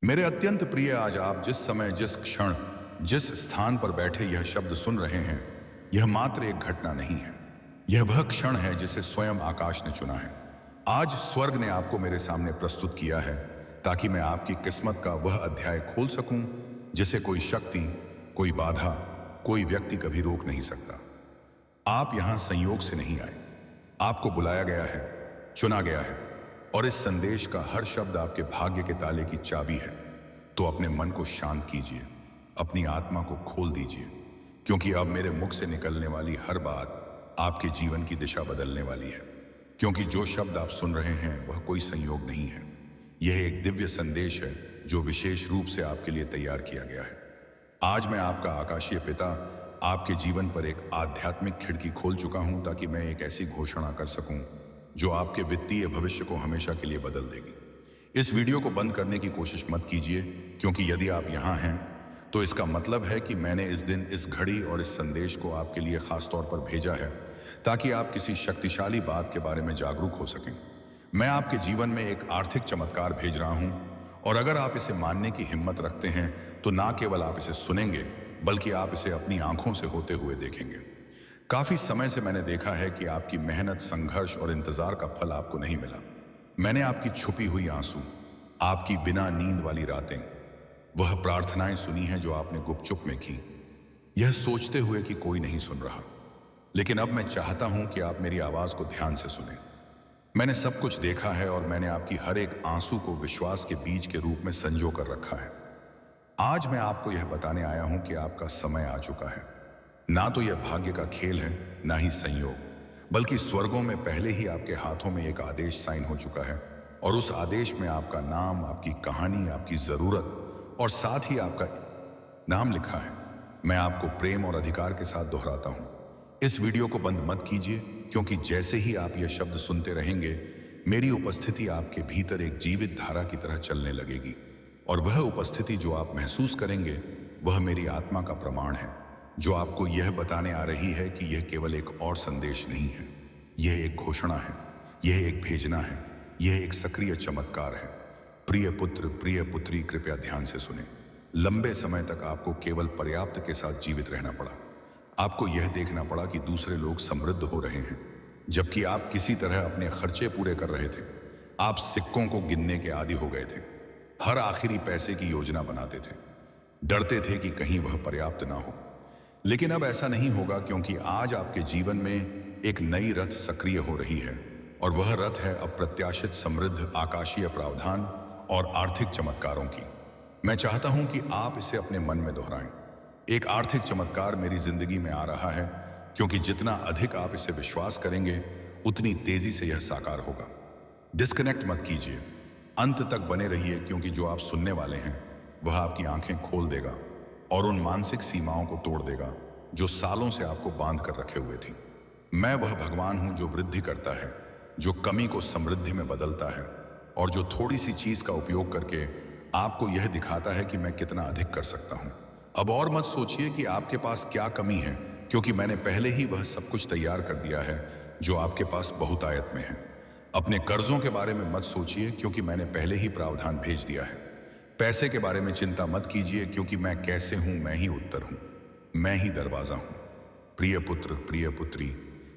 मेरे अत्यंत प्रिय, आज आप जिस समय, जिस क्षण, जिस स्थान पर बैठे यह शब्द सुन रहे हैं, यह मात्र एक घटना नहीं है। यह वह क्षण है जिसे स्वयं आकाश ने चुना है। आज स्वर्ग ने आपको मेरे सामने प्रस्तुत किया है ताकि मैं आपकी किस्मत का वह अध्याय खोल सकूं जिसे कोई शक्ति, कोई बाधा, कोई व्यक्ति कभी रोक नहीं सकता। आप यहां संयोग से नहीं आए। आपको बुलाया गया है, चुना गया है, और इस संदेश का हर शब्द आपके भाग्य के ताले की चाबी है। तो अपने मन को शांत कीजिए, अपनी आत्मा को खोल दीजिए, क्योंकि अब मेरे मुख से निकलने वाली हर बात आपके जीवन की दिशा बदलने वाली है। क्योंकि जो शब्द आप सुन रहे हैं वह कोई संयोग नहीं है। यह एक दिव्य संदेश है जो विशेष रूप से आपके लिए तैयार किया गया है। आज मैं आपका आकाशीय पिता आपके जीवन पर एक आध्यात्मिक खिड़की खोल चुका हूं ताकि मैं एक ऐसी घोषणा कर सकूं जो आपके वित्तीय भविष्य को हमेशा के लिए बदल देगी। इस वीडियो को बंद करने की कोशिश मत कीजिए, क्योंकि यदि आप यहाँ हैं तो इसका मतलब है कि मैंने इस दिन, इस घड़ी और इस संदेश को आपके लिए खास तौर पर भेजा है ताकि आप किसी शक्तिशाली बात के बारे में जागरूक हो सकें। मैं आपके जीवन में एक आर्थिक चमत्कार भेज रहा हूं, और अगर आप इसे मानने की हिम्मत रखते हैं तो ना केवल आप इसे सुनेंगे बल्कि आप इसे अपनी आंखों से होते हुए देखेंगे। काफी समय से मैंने देखा है कि आपकी मेहनत, संघर्ष और इंतजार का फल आपको नहीं मिला। मैंने आपकी छुपी हुई आंसू, आपकी बिना नींद वाली रातें, वह प्रार्थनाएं सुनी हैं जो आपने गुपचुप में की, यह सोचते हुए कि कोई नहीं सुन रहा। लेकिन अब मैं चाहता हूं कि आप मेरी आवाज को ध्यान से सुनें। मैंने सब कुछ देखा है और मैंने आपकी हर एक आंसू को विश्वास के बीज के रूप में संजो कर रखा है। आज मैं आपको यह बताने आया हूं कि आपका समय आ चुका है। ना तो यह भाग्य का खेल है, ना ही संयोग, बल्कि स्वर्गों में पहले ही आपके हाथों में एक आदेश साइन हो चुका है, और उस आदेश में आपका नाम, आपकी कहानी, आपकी जरूरत और साथ ही आपका नाम लिखा है। मैं आपको प्रेम और अधिकार के साथ दोहराता हूं, इस वीडियो को बंद मत कीजिए, क्योंकि जैसे ही आप यह शब्द सुनते रहेंगे, मेरी उपस्थिति आपके भीतर एक जीवित धारा की तरह चलने लगेगी, और वह उपस्थिति जो आप महसूस करेंगे वह मेरी आत्मा का प्रमाण है, जो आपको यह बताने आ रही है कि यह केवल एक और संदेश नहीं है, यह एक घोषणा है, यह एक भेजना है, यह एक सक्रिय चमत्कार है। प्रिय पुत्र, प्रिय पुत्री, कृपया ध्यान से सुने। लंबे समय तक आपको केवल पर्याप्त के साथ जीवित रहना पड़ा। आपको यह देखना पड़ा कि दूसरे लोग समृद्ध हो रहे हैं, जबकि आप किसी तरह अपने खर्चे पूरे कर रहे थे। आप सिक्कों को गिनने के आदी हो गए थे, हर आखिरी पैसे की योजना बनाते थे, डरते थे कि कहीं वह पर्याप्त ना हो। लेकिन अब ऐसा नहीं होगा, क्योंकि आज आपके जीवन में एक नई रथ सक्रिय हो रही है, और वह रथ है अप्रत्याशित, समृद्ध, आकाशीय प्रावधान और आर्थिक चमत्कारों की। मैं चाहता हूं कि आप इसे अपने मन में दोहराएं। एक आर्थिक चमत्कार मेरी जिंदगी में आ रहा है, क्योंकि जितना अधिक आप इसे विश्वास करेंगे उतनी तेजी से यह साकार होगा। डिस्कनेक्ट मत कीजिए, अंत तक बने रहिए, क्योंकि जो आप सुनने वाले हैं वह आपकी आंखें खोल देगा और उन मानसिक सीमाओं को तोड़ देगा जो सालों से आपको बांध कर रखे हुए थी। मैं वह भगवान हूं जो वृद्धि करता है, जो कमी को समृद्धि में बदलता है, और जो थोड़ी सी चीज का उपयोग करके आपको यह दिखाता है कि मैं कितना अधिक कर सकता हूं। अब और मत सोचिए कि आपके पास क्या कमी है, क्योंकि मैंने पहले ही वह सब कुछ तैयार कर दिया है जो आपके पास बहुतायत में है। अपने कर्जों के बारे में मत सोचिए, क्योंकि मैंने पहले ही प्रावधान भेज दिया है। पैसे के बारे में चिंता मत कीजिए, क्योंकि मैं कैसे हूं, मैं ही उत्तर हूं, मैं ही दरवाजा हूं। प्रिय पुत्र, प्रिय पुत्री,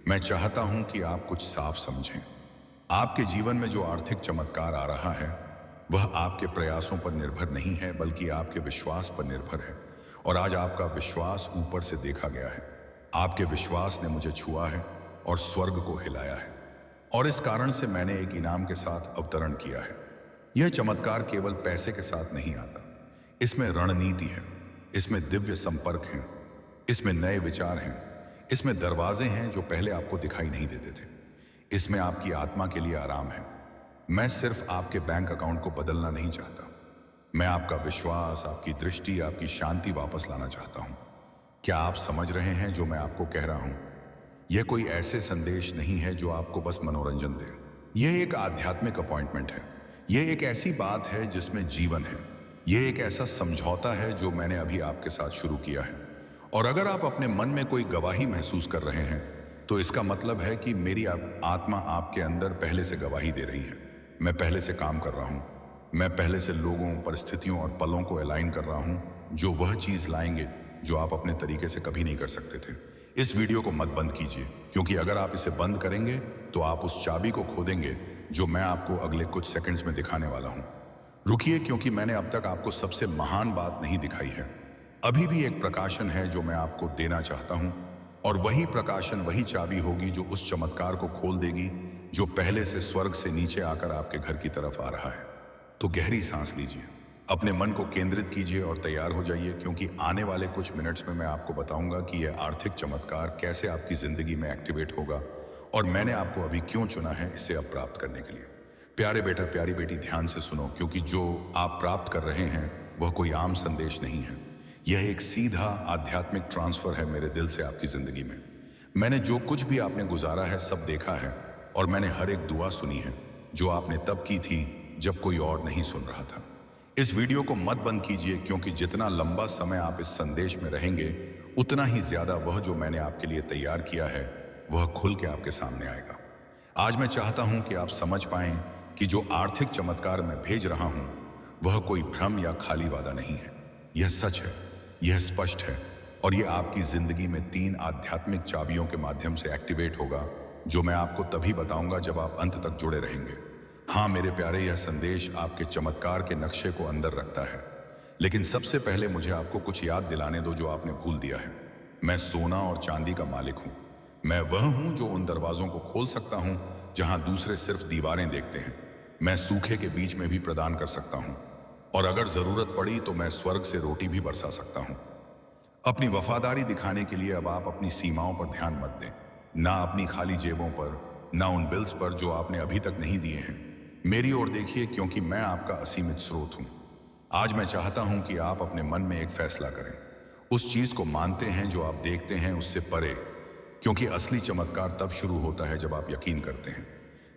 मैं चाहता हूं कि आप कुछ साफ समझें। आपके जीवन में जो आर्थिक चमत्कार आ रहा है वह आपके प्रयासों पर निर्भर नहीं है, बल्कि आपके विश्वास पर निर्भर है। और आज आपका विश्वास ऊपर से देखा गया है। आपके विश्वास ने मुझे छुआ है और स्वर्ग को हिलाया है, और इस कारण से मैंने एक इनाम के साथ अवतरण किया है। यह चमत्कार केवल पैसे के साथ नहीं आता, इसमें रणनीति है, इसमें दिव्य संपर्क हैं, इसमें नए विचार हैं, इसमें दरवाजे हैं जो पहले आपको दिखाई नहीं देते थे, इसमें आपकी आत्मा के लिए आराम है। मैं सिर्फ आपके बैंक अकाउंट को बदलना नहीं चाहता, मैं आपका विश्वास, आपकी दृष्टि, आपकी शांति वापस लाना चाहता हूं। क्या आप समझ रहे हैं जो मैं आपको कह रहा हूं? यह कोई ऐसे संदेश नहीं है जो आपको बस मनोरंजन दे। यह एक आध्यात्मिक अपॉइंटमेंट है। यह एक ऐसी बात है जिसमें जीवन है। यह एक ऐसा समझौता है जो मैंने अभी आपके साथ शुरू किया है। और अगर आप अपने मन में कोई गवाही महसूस कर रहे हैं तो इसका मतलब है कि मेरी आत्मा आपके अंदर पहले से गवाही दे रही है। मैं पहले से काम कर रहा हूं, मैं पहले से लोगों, परिस्थितियों और पलों को अलाइन कर रहा हूं जो वह चीज लाएंगे जो आप अपने तरीके से कभी नहीं कर सकते थे। इस वीडियो को मत बंद कीजिए, क्योंकि अगर आप इसे बंद करेंगे तो आप उस चाबी को खो देंगे जो मैं आपको अगले कुछ सेकंड्स में दिखाने वाला हूं। रुकिए, क्योंकि मैंने अब तक आपको सबसे महान बात नहीं दिखाई है। अभी भी एक प्रकाशन है जो मैं आपको देना चाहता हूं, और वही प्रकाशन, वही चाबी होगी जो उस चमत्कार को खोल देगी जो पहले से स्वर्ग से नीचे आकर आपके घर की तरफ आ रहा है। तो गहरी सांस लीजिए, अपने मन को केंद्रित कीजिए और तैयार हो जाइए, क्योंकि आने वाले कुछ मिनट्स में मैं आपको बताऊंगा कि यह आर्थिक चमत्कार कैसे आपकी जिंदगी में एक्टिवेट होगा, और मैंने आपको अभी क्यों चुना है इसे अब प्राप्त करने के लिए। प्यारे बेटा, प्यारी बेटी, ध्यान से सुनो, क्योंकि जो आप प्राप्त कर रहे हैं वह कोई आम संदेश नहीं है। यह एक सीधा आध्यात्मिक ट्रांसफर है मेरे दिल से आपकी जिंदगी में। मैंने जो कुछ भी आपने गुजारा है सब देखा है, और मैंने हर एक दुआ सुनी है जो आपने तब की थी जब कोई और नहीं सुन रहा था। इस वीडियो को मत बंद कीजिए, क्योंकि जितना लंबा समय आप इस संदेश में रहेंगे उतना ही ज्यादा वह जो मैंने आपके लिए तैयार किया है वह खुल के आपके सामने आएगा। आज मैं चाहता हूं कि आप समझ पाएं कि जो आर्थिक चमत्कार मैं भेज रहा हूं वह कोई भ्रम या खाली वादा नहीं है। यह सच है, यह स्पष्ट है, और यह आपकी जिंदगी में 3 आध्यात्मिक चाबियों के माध्यम से एक्टिवेट होगा, जो मैं आपको तभी बताऊंगा जब आप अंत तक जुड़े रहेंगे। हाँ मेरे प्यारे, यह संदेश आपके चमत्कार के नक्शे को अंदर रखता है। लेकिन सबसे पहले मुझे आपको कुछ याद दिलाने दो जो आपने भूल दिया है। मैं सोना और चांदी का मालिक हूं। मैं वह हूं जो उन दरवाजों को खोल सकता हूं जहां दूसरे सिर्फ दीवारें देखते हैं। मैं सूखे के बीच में भी प्रदान कर सकता हूं, और अगर जरूरत पड़ी तो मैं स्वर्ग से रोटी भी बरसा सकता हूं। अपनी वफादारी दिखाने के लिए अब आप अपनी सीमाओं पर ध्यान मत दें, ना अपनी खाली जेबों पर, ना उन बिल्स पर जो आपने अभी तक नहीं दिए हैं। मेरी ओर देखिए, क्योंकि मैं आपका असीमित स्रोत हूं। आज मैं चाहता हूं कि आप अपने मन में एक फैसला करें। उस चीज को मानते हैं जो आप देखते हैं उससे परे, क्योंकि असली चमत्कार तब शुरू होता है जब आप यकीन करते हैं,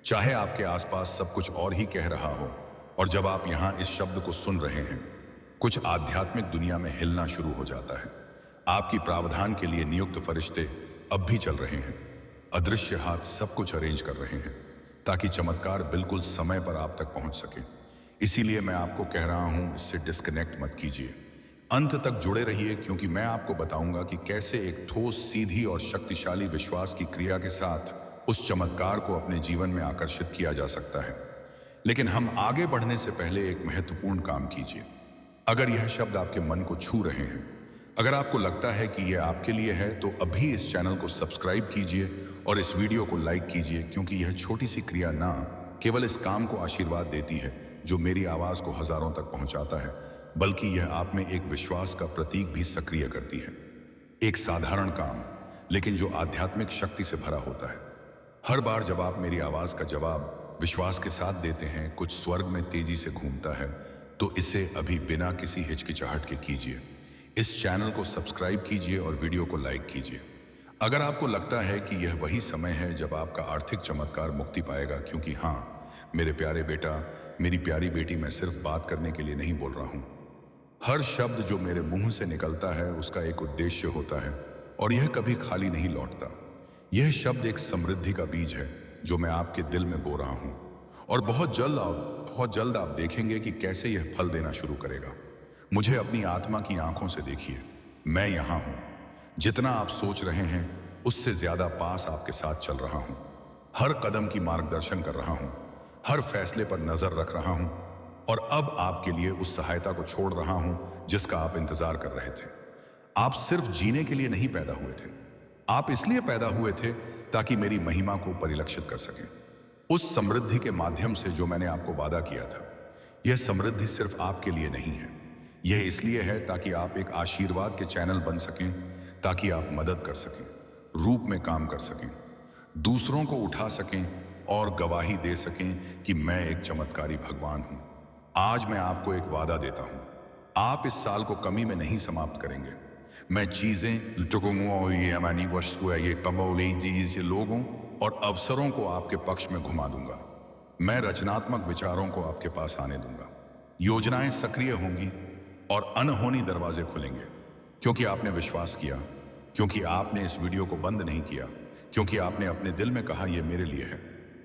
चाहे आपके आसपास सब कुछ और ही कह रहा हो। और जब आप यहां इस शब्द को सुन रहे हैं, कुछ आध्यात्मिक दुनिया में हिलना शुरू हो जाता है। आपकी प्रावधान के लिए नियुक्त फरिश्ते अब भी चल रहे हैं। अदृश्य हाथ सब कुछ अरेंज कर रहे हैं ताकि चमत्कार बिल्कुल समय पर आप तक पहुंच सके। इसीलिए मैं आपको कह रहा हूं, इससे डिस्कनेक्ट मत कीजिए, अंत तक जुड़े रहिए, क्योंकि मैं आपको बताऊंगा कि कैसे एक ठोस, सीधी और शक्तिशाली विश्वास की क्रिया के साथ उस चमत्कार को अपने जीवन में आकर्षित किया जा सकता है। लेकिन हम आगे बढ़ने से पहले एक महत्वपूर्ण काम कीजिए। अगर यह शब्द आपके मन को छू रहे हैं, अगर आपको लगता है कि यह आपके लिए है, तो अभी इस चैनल को सब्सक्राइब कीजिए और इस वीडियो को लाइक कीजिए, क्योंकि यह छोटी सी क्रिया ना केवल इस काम को आशीर्वाद देती है जो मेरी आवाज को हजारों तक पहुंचाता है, बल्कि यह आप में एक विश्वास का प्रतीक भी सक्रिय करती है। एक साधारण काम, लेकिन जो आध्यात्मिक शक्ति से भरा होता है। हर बार जब आप मेरी आवाज का जवाब विश्वास के साथ देते हैं, कुछ स्वर्ग में तेजी से घूमता है। तो इसे अभी बिना किसी हिचकिचाहट के कीजिए। इस चैनल को सब्सक्राइब कीजिए और वीडियो को लाइक कीजिए। अगर आपको लगता है कि यह वही समय है जब आपका आर्थिक चमत्कार मुक्ति पाएगा, क्योंकि हाँ मेरे प्यारे बेटा, मेरी प्यारी बेटी, मैं सिर्फ बात करने के लिए नहीं बोल रहा हूं। हर शब्द जो मेरे मुंह से निकलता है उसका एक उद्देश्य होता है, और यह कभी खाली नहीं लौटता। यह शब्द एक समृद्धि का बीज है जो मैं आपके दिल में बो रहा हूं, और बहुत जल्द आप देखेंगे कि कैसे यह फल देना शुरू करेगा। मुझे अपनी आत्मा की आंखों से देखिए, मैं यहां हूं। जितना आप सोच रहे हैं उससे ज्यादा पास आपके साथ चल रहा हूं। हर कदम की मार्गदर्शन कर रहा हूं, हर फैसले पर नजर रख रहा हूं, और अब आपके लिए उस सहायता को छोड़ रहा हूं जिसका आप इंतजार कर रहे थे। आप सिर्फ जीने के लिए नहीं पैदा हुए थे, आप इसलिए पैदा हुए थे ताकि मेरी महिमा को परिलक्षित कर सकें। उस समृद्धि के माध्यम से जो मैंने आपको वादा किया था। यह समृद्धि सिर्फ आपके लिए नहीं है, यह इसलिए है ताकि आप एक आशीर्वाद के चैनल बन सकें, ताकि आप मदद कर सकें, रूप में काम कर सकें, दूसरों को उठा सकें और गवाही दे सकें कि मैं एक चमत्कारी भगवान हूं। आज मैं आपको एक वादा देता हूं, आप इस साल को कमी में नहीं समाप्त करेंगे। मैं चीजें, लोगों और अवसरों को आपके पक्ष में घुमा दूंगा। मैं रचनात्मक विचारों को आपके पास आने दूंगा। योजनाएं सक्रिय होंगी और अनहोनी दरवाजे खुलेंगे, क्योंकि आपने विश्वास किया, क्योंकि आपने इस वीडियो को बंद नहीं किया, क्योंकि आपने अपने दिल में कहा यह मेरे लिए है।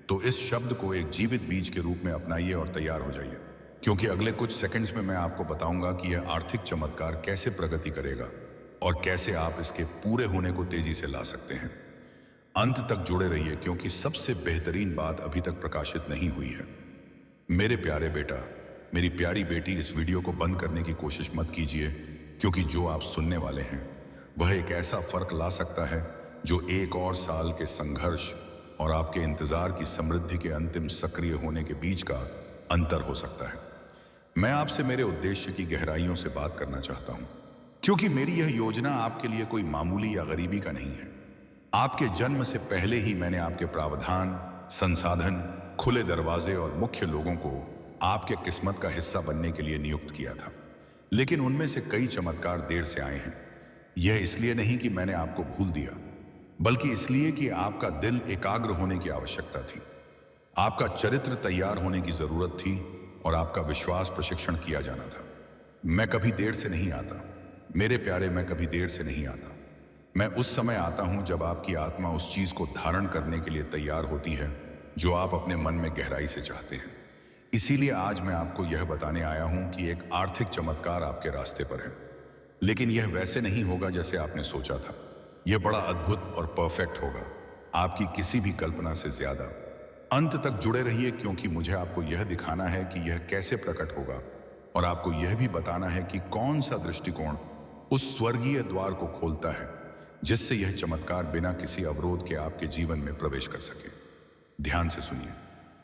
तो इस शब्द को एक जीवित बीज के रूप में अपनाइए और तैयार हो जाइए। क्योंकि अगले कुछ सेकंड्स में मैं आपको बताऊंगा कि यह आर्थिक चमत्कार कैसे प्रगति करेगा और कैसे आप इसके पूरे होने को तेजी से ला सकते हैं। अंत तक जुड़े रहिए क्योंकि सबसे बेहतरीन बात अभी तक प्रकाशित नहीं हुई है। मेरे प्यारे बेटा, मेरी प्यारी बेटी, इस वीडियो को बंद करने की कोशिश मत कीजिए, क्योंकि जो आप सुनने वाले हैं वह एक ऐसा फर्क ला सकता है जो 1 और साल के संघर्ष और आपके इंतजार की समृद्धि के अंतिम सक्रिय होने के बीच का अंतर हो सकता है। मैं आपसे मेरे उद्देश्य की गहराइयों से बात करना चाहता हूं, क्योंकि मेरी यह योजना आपके लिए कोई मामूली या गरीबी का नहीं है। आपके जन्म से पहले ही मैंने आपके प्रावधान, संसाधन, खुले दरवाजे और मुख्य लोगों को आपके किस्मत का हिस्सा बनने के लिए नियुक्त किया था। लेकिन उनमें से कई चमत्कार देर से आए हैं। यह इसलिए नहीं कि मैंने आपको भूल दिया, बल्कि इसलिए कि आपका दिल एकाग्र होने की आवश्यकता थी, आपका चरित्र तैयार होने की जरूरत थी और आपका विश्वास प्रशिक्षण किया जाना था। मैं कभी देर से नहीं आता मेरे प्यारे, मैं कभी देर से नहीं आता। मैं उस समय आता हूं जब आपकी आत्मा उस चीज को धारण करने के लिए तैयार होती है जो आप अपने मन में गहराई से चाहते हैं। इसीलिए आज मैं आपको यह बताने आया हूं कि एक आर्थिक चमत्कार आपके रास्ते पर है, लेकिन यह वैसे नहीं होगा जैसे आपने सोचा था। यह बड़ा अद्भुत और परफेक्ट होगा, आपकी किसी भी कल्पना से ज्यादा। अंत तक जुड़े रहिए क्योंकि मुझे आपको यह दिखाना है कि यह कैसे प्रकट होगा और आपको यह भी बताना है कि कौन सा दृष्टिकोण उस स्वर्गीय द्वार को खोलता है जिससे यह चमत्कार बिना किसी अवरोध के आपके जीवन में प्रवेश कर सके। ध्यान से सुनिए।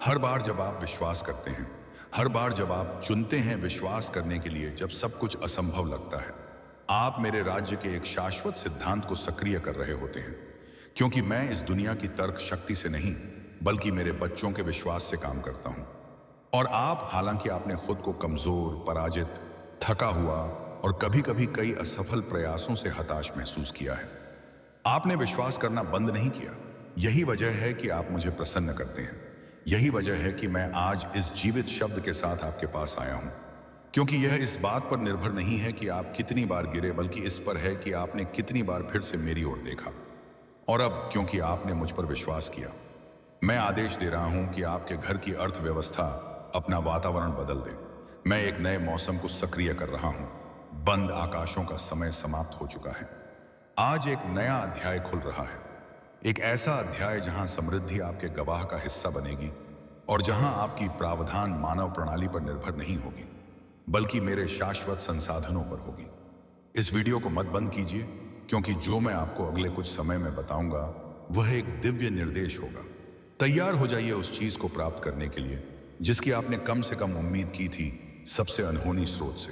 हर बार जब आप विश्वास करते हैं, हर बार जब आप चुनते हैं विश्वास करने के लिए, जब सब कुछ असंभव लगता है, आप मेरे राज्य के एक शाश्वत सिद्धांत को सक्रिय कर रहे होते हैं। क्योंकि मैं इस दुनिया की तर्क शक्ति से नहीं, बल्कि मेरे बच्चों के विश्वास से काम करता हूं। और आप, हालांकि आपने खुद को कमजोर, पराजित, थका हुआ और कभी कभी कई असफल प्रयासों से हताश महसूस किया है, आपने विश्वास करना बंद नहीं किया। यही वजह है कि आप मुझे प्रसन्न करते हैं। यही वजह है कि मैं आज इस जीवित शब्द के साथ आपके पास आया हूं, क्योंकि यह इस बात पर निर्भर नहीं है कि आप कितनी बार गिरे, बल्कि इस पर है कि आपने कितनी बार फिर से मेरी ओर देखा। और अब क्योंकि आपने मुझ पर विश्वास किया, मैं आदेश दे रहा हूं कि आपके घर की अर्थव्यवस्था अपना वातावरण बदल दे। मैं एक नए मौसम को सक्रिय कर रहा हूं। बंद आकाशों का समय समाप्त हो चुका है। आज एक नया अध्याय खुल रहा है, एक ऐसा अध्याय जहां समृद्धि आपके गवाह का हिस्सा बनेगी और जहां आपकी प्रावधान मानव प्रणाली पर निर्भर नहीं होगी, बल्कि मेरे शाश्वत संसाधनों पर होगी। इस वीडियो को मत बंद कीजिए, क्योंकि जो मैं आपको अगले कुछ समय में बताऊंगा वह एक दिव्य निर्देश होगा। तैयार हो जाइए उस चीज को प्राप्त करने के लिए जिसकी आपने कम से कम उम्मीद की थी, सबसे अनहोनी स्रोत से।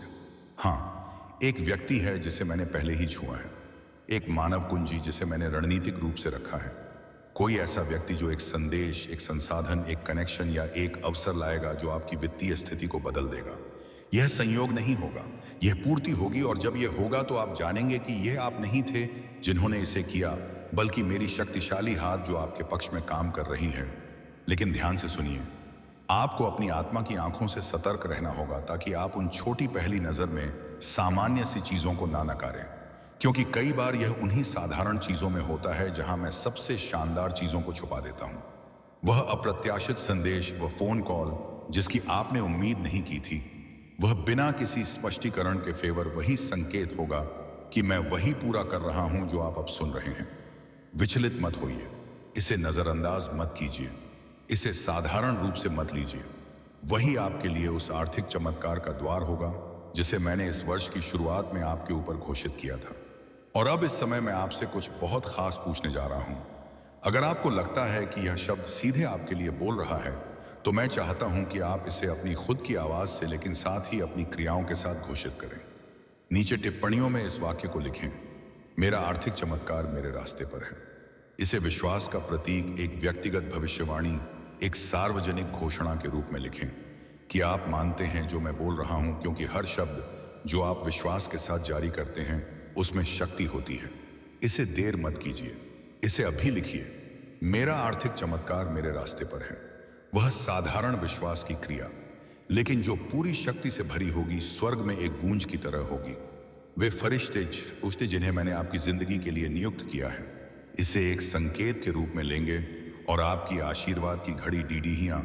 हाँ, एक व्यक्ति है जिसे मैंने पहले ही छुआ है, एक मानव कुंजी जिसे मैंने रणनीतिक रूप से रखा है। कोई ऐसा व्यक्ति जो एक संदेश, एक संसाधन, एक कनेक्शन या एक अवसर लाएगा जो आपकी वित्तीय स्थिति को बदल देगा। यह संयोग नहीं होगा, यह पूर्ति होगी। और जब यह होगा तो आप जानेंगे कि यह आप नहीं थे जिन्होंने इसे किया, बल्कि मेरी शक्तिशाली हाथ जो आपके पक्ष में काम कर रही है। लेकिन ध्यान से सुनिए, आपको अपनी आत्मा की आंखों से सतर्क रहना होगा ताकि आप उन छोटी पहली नजर में सामान्य सी चीजों को ना नकारें, क्योंकि कई बार यह उन्हीं साधारण चीजों में होता है जहां मैं सबसे शानदार चीजों को छुपा देता हूं। वह अप्रत्याशित संदेश, वह फोन कॉल जिसकी आपने उम्मीद नहीं की थी, वह बिना किसी स्पष्टीकरण के फेवर वही संकेत होगा कि मैं वही पूरा कर रहा हूं जो आप अब सुन रहे हैं। विचलित मत होइए, इसे नजरअंदाज मत कीजिए, इसे साधारण रूप से मत लीजिए। वही आपके लिए उस आर्थिक चमत्कार का द्वार होगा जिसे मैंने इस वर्ष की शुरुआत में आपके ऊपर घोषित किया था। और अब इस समय मैं आपसे कुछ बहुत खास पूछने जा रहा हूं। अगर आपको लगता है कि यह शब्द सीधे आपके लिए बोल रहा है, तो मैं चाहता हूं कि आप इसे अपनी खुद की आवाज से, लेकिन साथ ही अपनी क्रियाओं के साथ घोषित करें। नीचे टिप्पणियों में इस वाक्य को लिखें, मेरा आर्थिक चमत्कार मेरे रास्ते पर है। इसे विश्वास का प्रतीक, एक व्यक्तिगत भविष्यवाणी, एक सार्वजनिक घोषणा के रूप में लिखें कि आप मानते हैं जो मैं बोल रहा हूं, क्योंकि हर शब्द जो आप विश्वास के साथ जारी करते हैं उसमें शक्ति होती है। इसे देर मत कीजिए, इसे अभी लिखिए। मेरा आर्थिक चमत्कार मेरे रास्ते पर है। वह साधारण विश्वास की क्रिया, लेकिन जो पूरी शक्ति से भरी होगी, स्वर्ग में एक गूंज की तरह होगी। वे फरिश्ते जिन्हें मैंने आपकी जिंदगी के लिए नियुक्त किया है, इसे एक संकेत के रूप में लेंगे और आपकी आशीर्वाद की घड़ी डीडीहियां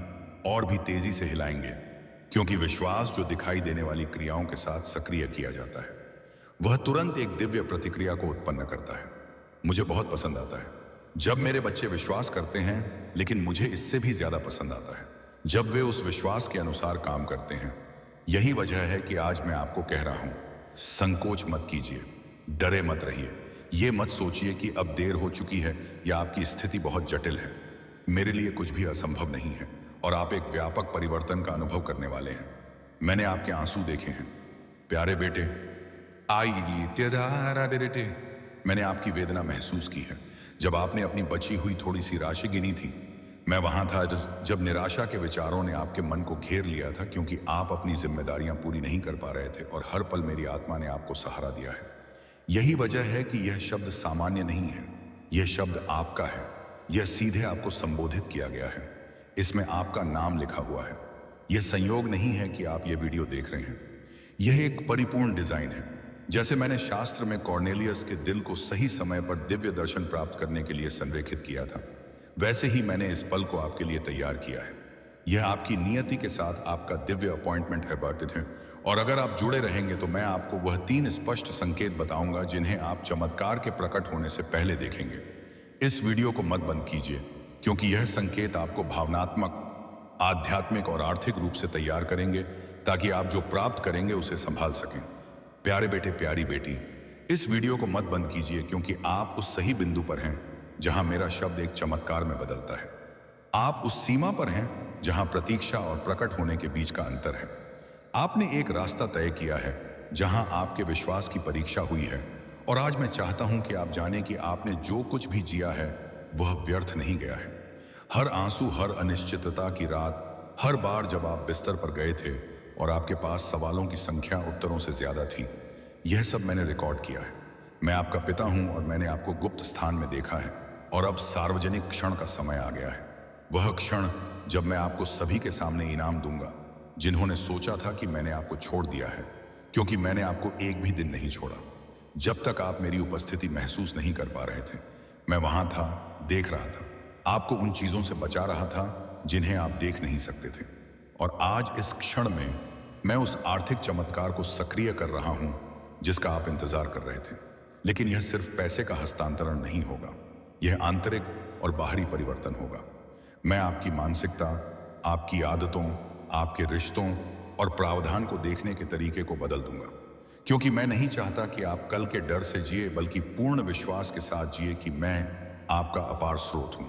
और भी तेजी से हिलाएंगे। क्योंकि विश्वास जो दिखाई देने वाली क्रियाओं के साथ सक्रिय किया जाता है वह तुरंत एक दिव्य प्रतिक्रिया को उत्पन्न करता है। मुझे बहुत पसंद आता है जब मेरे बच्चे विश्वास करते हैं, लेकिन मुझे इससे भी ज्यादा पसंद आता है जब वे उस विश्वास के अनुसार काम करते हैं। यही वजह है कि आज मैं आपको कह रहा हूं, संकोच मत कीजिए, डरे मत रहिए। ये मत सोचिए कि अब देर हो चुकी है या आपकी स्थिति बहुत जटिल है। मेरे लिए कुछ भी असंभव नहीं है और आप एक व्यापक परिवर्तन का अनुभव करने वाले हैं। मैंने आपके आंसू देखे हैं प्यारे बेटे, आइए तेरा बेटे। मैंने आपकी वेदना महसूस की है जब आपने अपनी बची हुई थोड़ी सी राशि गिनी थी। मैं वहां था जब निराशा के विचारों ने आपके मन को घेर लिया था, क्योंकि आप अपनी जिम्मेदारियां पूरी नहीं कर पा रहे थे और हर पल मेरी आत्मा ने आपको सहारा दिया है। यही वजह है कि यह शब्द सामान्य नहीं है, यह शब्द आपका है। यह सीधे आपको संबोधित किया गया है, इसमें आपका नाम लिखा हुआ है। यह संयोग नहीं है कि आप ये वीडियो देख रहे हैं, यह एक परिपूर्ण डिजाइन है। जैसे मैंने शास्त्र में कॉर्नेलियस के दिल को सही समय पर दिव्य दर्शन प्राप्त करने के लिए संरेखित किया था, वैसे ही मैंने इस पल को आपके लिए तैयार किया है। यह आपकी नियति के साथ आपका दिव्य अपॉइंटमेंट है बर्थिन, और अगर आप जुड़े रहेंगे तो मैं आपको वह 3 स्पष्ट संकेत बताऊंगा जिन्हें आप चमत्कार के प्रकट होने से पहले देखेंगे। इस वीडियो को मत बंद कीजिए, क्योंकि यह संकेत आपको भावनात्मक, आध्यात्मिक और आर्थिक रूप से तैयार करेंगे ताकि आप जो प्राप्त करेंगे उसे संभाल सकें। प्यारे बेटे, प्यारी बेटी, इस वीडियो को मत बंद कीजिए, क्योंकि आप उस सही बिंदु पर हैं जहां मेरा शब्द एक चमत्कार में बदलता है। आप उस सीमा पर हैं जहां प्रतीक्षा और प्रकट होने के बीच का अंतर है। आपने एक रास्ता तय किया है जहां आपके विश्वास की परीक्षा हुई है, और आज मैं चाहता हूं कि आप जानें कि आपने जो कुछ भी जिया है वह व्यर्थ नहीं गया है। हर आंसू, हर अनिश्चितता की रात, हर बार जब आप बिस्तर पर गए थे और आपके पास सवालों की संख्या उत्तरों से ज्यादा थी, यह सब मैंने रिकॉर्ड किया है। मैं आपका पिता हूं और मैंने आपको गुप्त स्थान में देखा है, और अब सार्वजनिक क्षण का समय आ गया है। वह क्षण जब मैं आपको सभी के सामने इनाम दूंगा जिन्होंने सोचा था कि मैंने आपको छोड़ दिया है, क्योंकि मैंने आपको एक भी दिन नहीं छोड़ा। जब तक आप मेरी उपस्थिति महसूस नहीं कर पा रहे थे, मैं वहां था, देख रहा था, आपको उन चीजों से बचा रहा था जिन्हें आप देख नहीं सकते थे। और आज इस क्षण में मैं उस आर्थिक चमत्कार को सक्रिय कर रहा हूं जिसका आप इंतजार कर रहे थे। लेकिन यह सिर्फ पैसे का हस्तांतरण नहीं होगा, यह आंतरिक और बाहरी परिवर्तन होगा। मैं आपकी मानसिकता, आपकी आदतों, आपके रिश्तों और प्रावधान को देखने के तरीके को बदल दूंगा, क्योंकि मैं नहीं चाहता कि आप कल के डर से जिए, बल्कि पूर्ण विश्वास के साथ जिए कि मैं आपका अपार स्रोत हूं।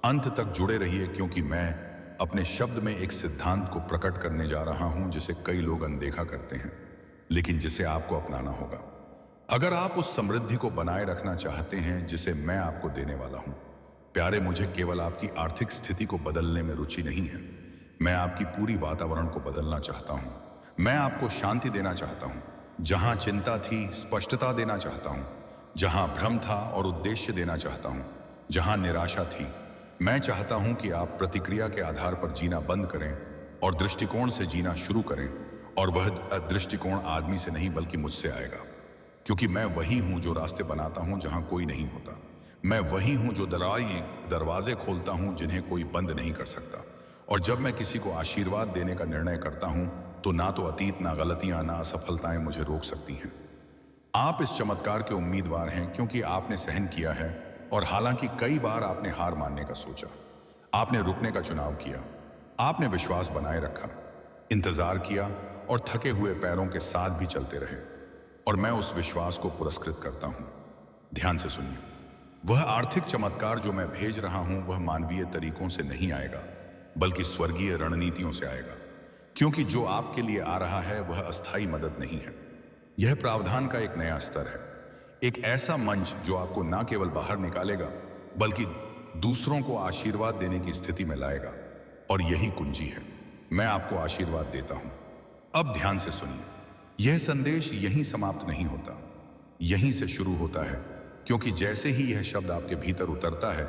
अंत तक जुड़े रहिए, क्योंकि मैं अपने शब्द में एक सिद्धांत को प्रकट करने जा रहा हूं जिसे कई लोग अनदेखा करते हैं, लेकिन जिसे आपको अपनाना होगा। अगर आप उस समृद्धि को बनाए रखना चाहते हैं जिसे मैं आपको देने वाला हूं, प्यारे, मुझे केवल आपकी आर्थिक स्थिति को बदलने में रुचि नहीं है। मैं आपकी पूरी वातावरण को बदलना चाहता हूं। मैं आपको शांति देना चाहता हूं। जहां चिंता थी, स्पष्टता देना चाहता हूं। जहां भ्रम था और उद्देश्य देना चाहता हूं। जहां निराशा थी, मैं चाहता हूं कि आप प्रतिक्रिया के आधार पर जीना बंद करें और दृष्टिकोण से जीना शुरू करें। और वह दृष्टिकोण आदमी से नहीं बल्कि मुझसे आएगा, क्योंकि मैं वही हूं जो रास्ते बनाता हूं जहां कोई नहीं होता। मैं वही हूं जो दरवाजे खोलता हूं जिन्हें कोई बंद नहीं कर सकता। और जब मैं किसी को आशीर्वाद देने का निर्णय करता हूं, तो ना तो अतीत, ना गलतियां, ना असफलताएं मुझे रोक सकती हैं। आप इस चमत्कार के उम्मीदवार हैं, क्योंकि आपने सहन किया है, और हालांकि कई बार आपने हार मानने का सोचा, आपने रुकने का चुनाव किया, आपने विश्वास बनाए रखा, इंतजार किया और थके हुए पैरों के साथ भी चलते रहे। और मैं उस विश्वास को पुरस्कृत करता हूं। ध्यान से सुनिए, वह आर्थिक चमत्कार जो मैं भेज रहा हूं वह मानवीय तरीकों से नहीं आएगा, बल्कि स्वर्गीय रणनीतियों से आएगा। क्योंकि जो आपके लिए आ रहा है वह अस्थायी मदद नहीं है, यह प्रावधान का एक नया स्तर है। एक ऐसा मंच जो आपको ना केवल बाहर निकालेगा, बल्कि दूसरों को आशीर्वाद देने की स्थिति में लाएगा। और यही कुंजी है। मैं आपको आशीर्वाद देता हूं। अब ध्यान से सुनिए, यह संदेश यहीं समाप्त नहीं होता, यहीं से शुरू होता है। क्योंकि जैसे ही यह शब्द आपके भीतर उतरता है,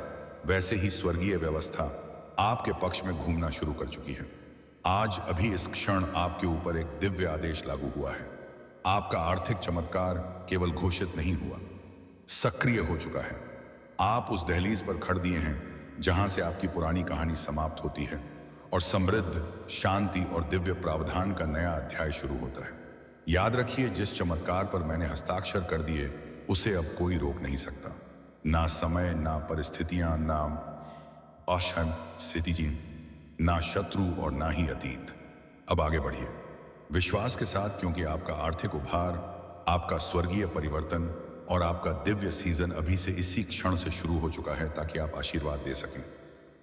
वैसे ही स्वर्गीय व्यवस्था आपके पक्ष में घूमना शुरू कर चुकी है। आज अभी इस क्षण आपके ऊपर एक दिव्य आदेश लागू हुआ है। आपका आर्थिक चमत्कार केवल घोषित नहीं हुआ, सक्रिय हो चुका है। आप उस दहलीज पर खड़ दिए हैं जहां से आपकी पुरानी कहानी समाप्त होती है, और समृद्ध, शांति और दिव्य प्रावधान का नया अध्याय शुरू होता है। याद रखिए, जिस चमत्कार पर मैंने हस्ताक्षर कर दिए उसे अब कोई रोक नहीं सकता। ना समय, ना परिस्थितियां, ना अशम स्थिति, ना शत्रु और ना ही अतीत। अब आगे बढ़िए विश्वास के साथ, क्योंकि आपका आर्थिक उभार, आपका स्वर्गीय परिवर्तन और आपका दिव्य सीजन अभी से इसी क्षण से शुरू हो चुका है, ताकि आप आशीर्वाद दे सकें।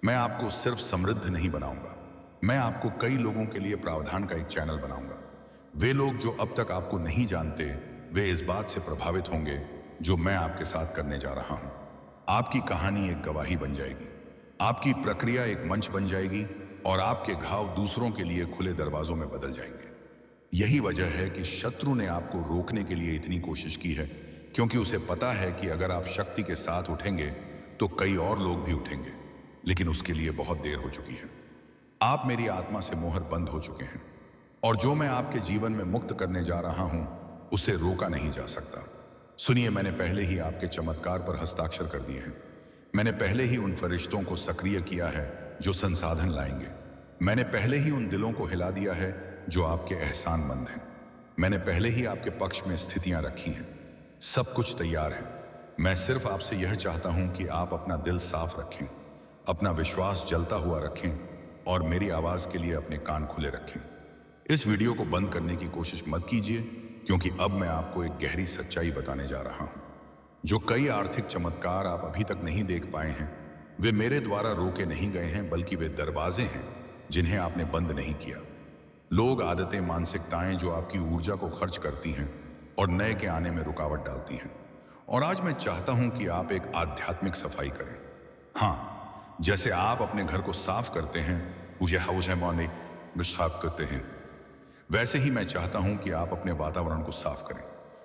मैं आपको सिर्फ समृद्ध नहीं बनाऊंगा, मैं आपको कई लोगों के लिए प्रावधान का एक चैनल बनाऊंगा। वे लोग जो अब तक आपको नहीं जानते, वे इस बात से प्रभावित होंगे जो मैं आपके साथ करने जा रहा हूं। आपकी कहानी एक गवाही बन जाएगी, आपकी प्रक्रिया एक मंच बन जाएगी और आपके घाव दूसरों के लिए खुले दरवाजों में बदल जाएंगे। यही वजह है कि शत्रु ने आपको रोकने के लिए इतनी कोशिश की है, क्योंकि उसे पता है कि अगर आप शक्ति के साथ उठेंगे तो कई और लोग भी उठेंगे, लेकिन उसके लिए बहुत देर हो चुकी है। आप मेरी आत्मा से मोहर बंद हो चुके हैं और जो मैं आपके जीवन में मुक्त करने जा रहा हूं उसे रोका नहीं जा सकता। सुनिए, मैंने पहले ही आपके चमत्कार पर हस्ताक्षर कर दिए हैं। मैंने पहले ही उन फरिश्तों को सक्रिय किया है जो संसाधन लाएंगे। मैंने पहले ही उन दिलों को हिला दिया है जो आपके एहसानमंद हैं। मैंने पहले ही आपके पक्ष में स्थितियां रखी हैं। सब कुछ तैयार है। मैं सिर्फ आपसे यह चाहता हूं कि आप अपना दिल साफ रखें, अपना विश्वास जलता हुआ रखें और मेरी आवाज के लिए अपने कान खुले रखें। इस वीडियो को बंद करने की कोशिश मत कीजिए, क्योंकि अब मैं आपको एक गहरी सच्चाई बताने जा रहा हूं। जो कई आर्थिक चमत्कार आप अभी तक नहीं देख पाए हैं, वे मेरे द्वारा रोके नहीं गए हैं, बल्कि वे दरवाजे हैं जिन्हें आपने बंद नहीं किया। लोग, आदतें, मानसिकताएं जो आपकी ऊर्जा को खर्च करती हैं और नए के आने में रुकावट डालती हैं। और आज मैं चाहता हूं कि आप एक आध्यात्मिक सफाई करें। हाँ, जैसे आप अपने घर को साफ करते हैं, मुझे हाउस में साफ करते हैं, वैसे ही मैं चाहता हूं कि आप अपने वातावरण को साफ करें।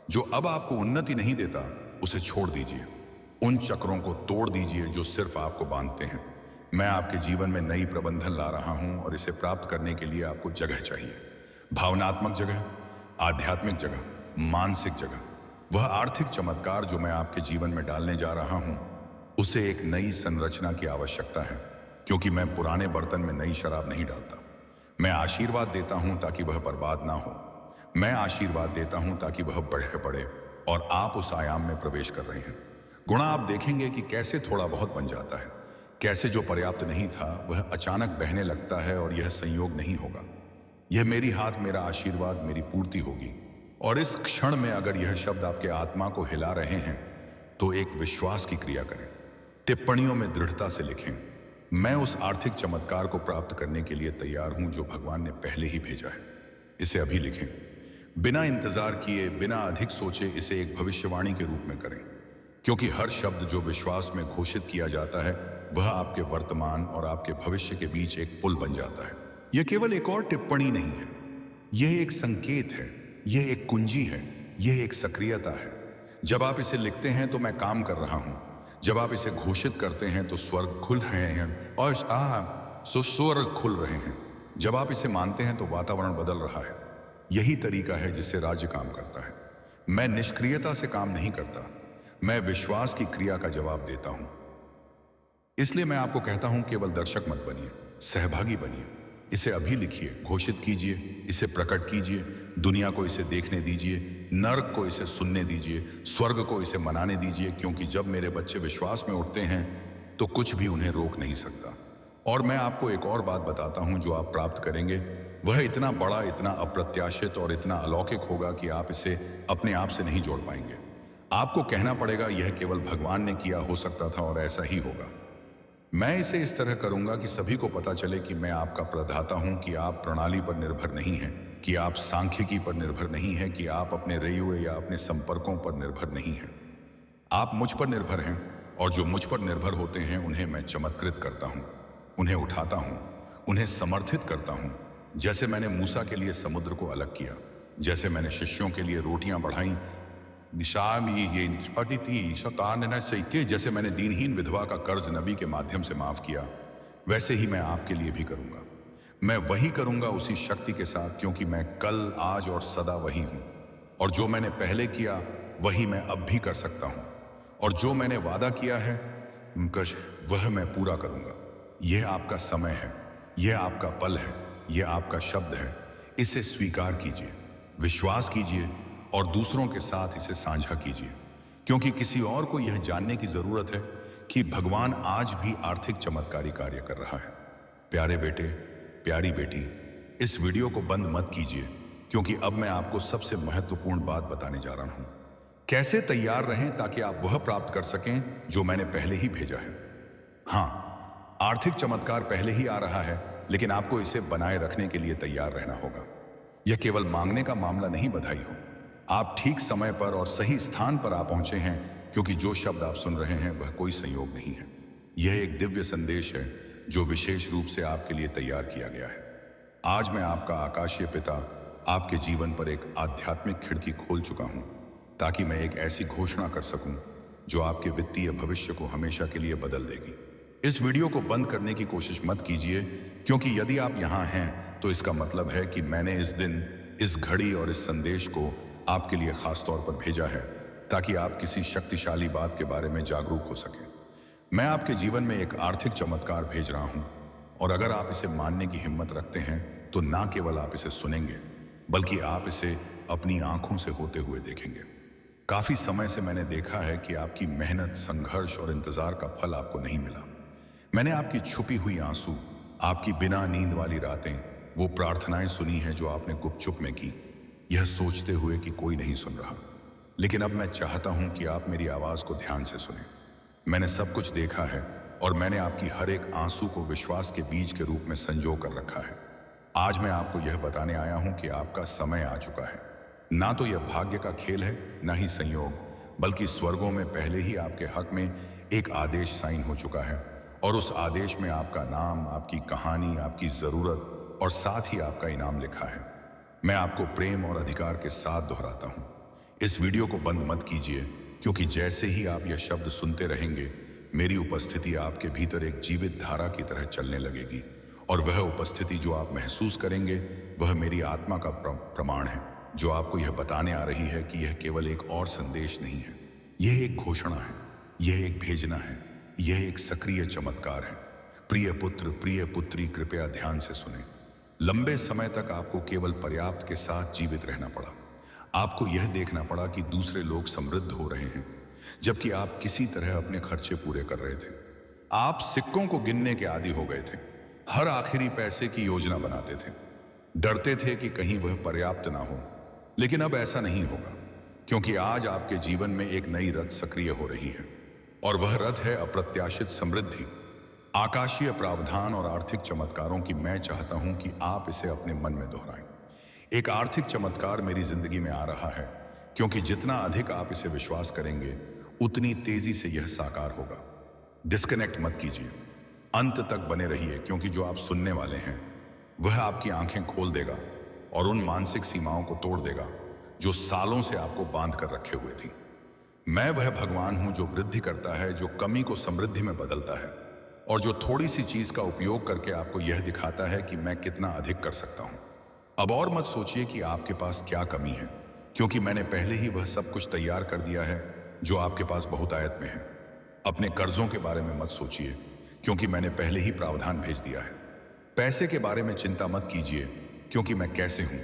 जो अब आपको उन्नति नहीं देता उसे छोड़ दीजिए। उन चक्रों को तोड़ दीजिए जो सिर्फ आपको बांधते हैं। मैं आपके जीवन में नई प्रबंधन ला रहा हूं और इसे प्राप्त करने के लिए आपको जगह चाहिए। भावनात्मक जगह, आध्यात्मिक जगह, मानसिक जगह। वह आर्थिक चमत्कार जो मैं आपके जीवन में डालने जा रहा हूं, उसे एक नई संरचना की आवश्यकता है, क्योंकि मैं पुराने बर्तन में नई शराब नहीं डालता। मैं आशीर्वाद देता हूं ताकि वह बर्बाद ना हो। मैं आशीर्वाद देता हूं ताकि वह बढ़े और आप उस आयाम में प्रवेश कर रहे हैं। गुणा आप देखेंगे कि कैसे थोड़ा बहुत बन जाता है, कैसे जो पर्याप्त नहीं था वह अचानक बहने लगता है, और यह संयोग नहीं होगा। यह मेरी हाथ, मेरा आशीर्वाद, मेरी पूर्ति होगी। और इस क्षण में अगर यह शब्द आपके आत्मा को हिला रहे हैं तो एक विश्वास की क्रिया करें। टिप्पणियों में दृढ़ता से लिखें, मैं उस आर्थिक चमत्कार को प्राप्त करने के लिए तैयार हूं जो भगवान ने पहले ही भेजा है। इसे अभी लिखें, बिना इंतजार किए, बिना अधिक सोचे। इसे एक भविष्यवाणी के रूप में करें, क्योंकि हर शब्द जो विश्वास में घोषित किया जाता है वह आपके वर्तमान और आपके भविष्य के बीच एक पुल बन जाता है। यह केवल एक और टिप्पणी नहीं है, यह एक संकेत है, यह एक कुंजी है, यह एक सक्रियता है। जब आप इसे लिखते हैं तो मैं काम कर रहा हूं। जब आप इसे घोषित करते हैं तो स्वर्ग खुल रहे हैं और स्वर्ग खुल रहे हैं। जब आप इसे मानते हैं तो वातावरण बदल रहा है। यही तरीका है जिससे राज्य काम करता है। मैं निष्क्रियता से काम नहीं करता, मैं विश्वास की क्रिया का जवाब देता हूं। इसलिए मैं आपको कहता हूं, केवल दर्शक मत बनिए, सहभागी बनिए। इसे अभी लिखिए, घोषित कीजिए, इसे प्रकट कीजिए, दुनिया को इसे देखने दीजिए, नर्क को इसे सुनने दीजिए, स्वर्ग को इसे मनाने दीजिए, क्योंकि जब मेरे बच्चे विश्वास में उठते हैं तो कुछ भी उन्हें रोक नहीं सकता। और मैं आपको एक और बात बताता हूं, जो आप प्राप्त करेंगे वह इतना बड़ा, इतना अप्रत्याशित और इतना अलौकिक होगा कि आप इसे अपने आप से नहीं जोड़ पाएंगे। आपको कहना पड़ेगा, यह केवल भगवान ने किया हो सकता था और ऐसा ही होगा। मैं इसे इस तरह करूंगा कि सभी को पता चले कि मैं आपका प्रदाता हूं, कि आप प्रणाली पर निर्भर नहीं हैं, कि आप सांख्यिकी पर निर्भर नहीं हैं, कि आप अपने रेयुए या अपने संपर्कों पर निर्भर नहीं हैं। आप मुझ पर निर्भर हैं, और जो मुझ पर निर्भर होते हैं उन्हें मैं चमत्कृत करता हूं, उन्हें उठाता हूं, उन्हें समर्थित करता हूं। जैसे मैंने मूसा के लिए समुद्र को अलग किया, जैसे मैंने शिष्यों के लिए रोटियां बढ़ाई, जैसे मैंने दीनहीन विधवा का कर्ज नबी के माध्यम से माफ किया, वैसे ही मैं आपके लिए भी करूंगा। मैं वही करूंगा उसी शक्ति के साथ, क्योंकि मैं कल, आज और सदा वही हूं। और जो मैंने पहले किया वही मैं अब भी कर सकता हूं, और जो मैंने वादा किया है वह मैं पूरा करूंगा। यह आपका समय है, यह आपका पल है, यह आपका शब्द है। इसे स्वीकार कीजिए, विश्वास कीजिए और दूसरों के साथ इसे साझा कीजिए, क्योंकि किसी और को यह जानने की जरूरत है कि भगवान आज भी आर्थिक चमत्कारी कार्य कर रहा है। प्यारे बेटे, प्यारी बेटी, इस वीडियो को बंद मत कीजिए, क्योंकि अब मैं आपको सबसे महत्वपूर्ण बात बताने जा रहा हूं। कैसे तैयार रहें ताकि आप वह प्राप्त कर सकें जो मैंने पहले ही भेजा है। हाँ, आर्थिक चमत्कार पहले ही आ रहा है, लेकिन आपको इसे बनाए रखने के लिए तैयार रहना होगा। यह केवल मांगने का मामला नहीं, बधाई हो, आप ठीक समय पर और सही स्थान पर आ पहुंचे हैं, क्योंकि जो शब्द आप सुन रहे हैं वह कोई संयोग नहीं है। यह एक दिव्य संदेश है जो विशेष रूप से आपके लिए तैयार किया गया है। आज मैं आपका आकाशीय पिता आपके जीवन पर एक आध्यात्मिक खिड़की खोल चुका हूं, ताकि मैं एक ऐसी घोषणा कर सकूं जो आपके वित्तीय भविष्य को हमेशा के लिए बदल देगी। इस वीडियो को बंद करने की कोशिश मत कीजिए, क्योंकि यदि आप यहां हैं तो इसका मतलब है कि मैंने इस दिन, इस घड़ी और इस संदेश को आपके लिए खास तौर पर भेजा है, ताकि आप किसी शक्तिशाली बात के बारे में जागरूक हो सकें। मैं आपके जीवन में एक आर्थिक चमत्कार भेज रहा हूं, और अगर आप इसे मानने की हिम्मत रखते हैं तो ना केवल आप इसे सुनेंगे, बल्कि आप इसे अपनी आंखों से होते हुए देखेंगे। काफी समय से मैंने देखा है कि आपकी मेहनत, संघर्ष और इंतजार का फल आपको नहीं मिला। मैंने आपकी छुपी हुई आंसू, आपकी बिना नींद वाली रातें, वो प्रार्थनाएं सुनी हैं जो आपने गुपचुप में की, यह सोचते हुए कि कोई नहीं सुन रहा। लेकिन अब मैं चाहता हूं कि आप मेरी आवाज को ध्यान से सुनें। मैंने सब कुछ देखा है, और मैंने आपकी हर एक आंसू को विश्वास के बीज के रूप में संजो कर रखा है। आज मैं आपको यह बताने आया हूं कि आपका समय आ चुका है। ना तो यह भाग्य का खेल है, ना ही संयोग, बल्कि स्वर्गों में पहले ही आपके हक में एक आदेश साइन हो चुका है, और उस आदेश में आपका नाम, आपकी कहानी, आपकी जरूरत और साथ ही आपका इनाम लिखा है। मैं आपको प्रेम और अधिकार के साथ दोहराता हूं, इस वीडियो को बंद मत कीजिए, क्योंकि जैसे ही आप यह शब्द सुनते रहेंगे, मेरी उपस्थिति आपके भीतर एक जीवित धारा की तरह चलने लगेगी, और वह उपस्थिति जो आप महसूस करेंगे वह मेरी आत्मा का प्रमाण है, जो आपको यह बताने आ रही है कि यह केवल एक और संदेश नहीं है, यह एक घोषणा है, यह एक भेजना है, यह एक सक्रिय चमत्कार है। प्रिय पुत्र, प्रिय पुत्री, कृपया ध्यान से सुने। लंबे समय तक आपको केवल पर्याप्त के साथ जीवित रहना पड़ा। आपको यह देखना पड़ा कि दूसरे लोग समृद्ध हो रहे हैं, जबकि आप किसी तरह अपने खर्चे पूरे कर रहे थे। आप सिक्कों को गिनने के आदी हो गए थे, हर आखिरी पैसे की योजना बनाते थे, डरते थे कि कहीं वह पर्याप्त ना हो। लेकिन अब ऐसा नहीं होगा, क्योंकि आज आपके जीवन में एक नई रथ सक्रिय हो रही है, और वह रथ है अप्रत्याशित समृद्धि, आकाशीय प्रावधान और आर्थिक चमत्कारों की। मैं चाहता हूं कि आप इसे अपने मन में दोहराएं। एक आर्थिक चमत्कार मेरी जिंदगी में आ रहा है, क्योंकि जितना अधिक आप इसे विश्वास करेंगे, उतनी तेजी से यह साकार होगा। डिस्कनेक्ट मत कीजिए, अंत तक बने रहिए, क्योंकि जो आप सुनने वाले हैं वह आपकी आंखें खोल देगा और उन मानसिक सीमाओं को तोड़ देगा जो सालों से आपको बांध कर रखे हुए थी। मैं वह भगवान हूं जो वृद्धि करता है, जो कमी को समृद्धि में बदलता है, और जो थोड़ी सी चीज का उपयोग करके आपको यह दिखाता है कि मैं कितना अधिक कर सकता हूं। अब और मत सोचिए कि आपके पास क्या कमी है, क्योंकि मैंने पहले ही वह सब कुछ तैयार कर दिया है जो आपके पास बहुतायत में है। अपने कर्जों के बारे में मत सोचिए, क्योंकि मैंने पहले ही प्रावधान भेज दिया है। पैसे के बारे में चिंता मत कीजिए, क्योंकि मैं कैसे हूं,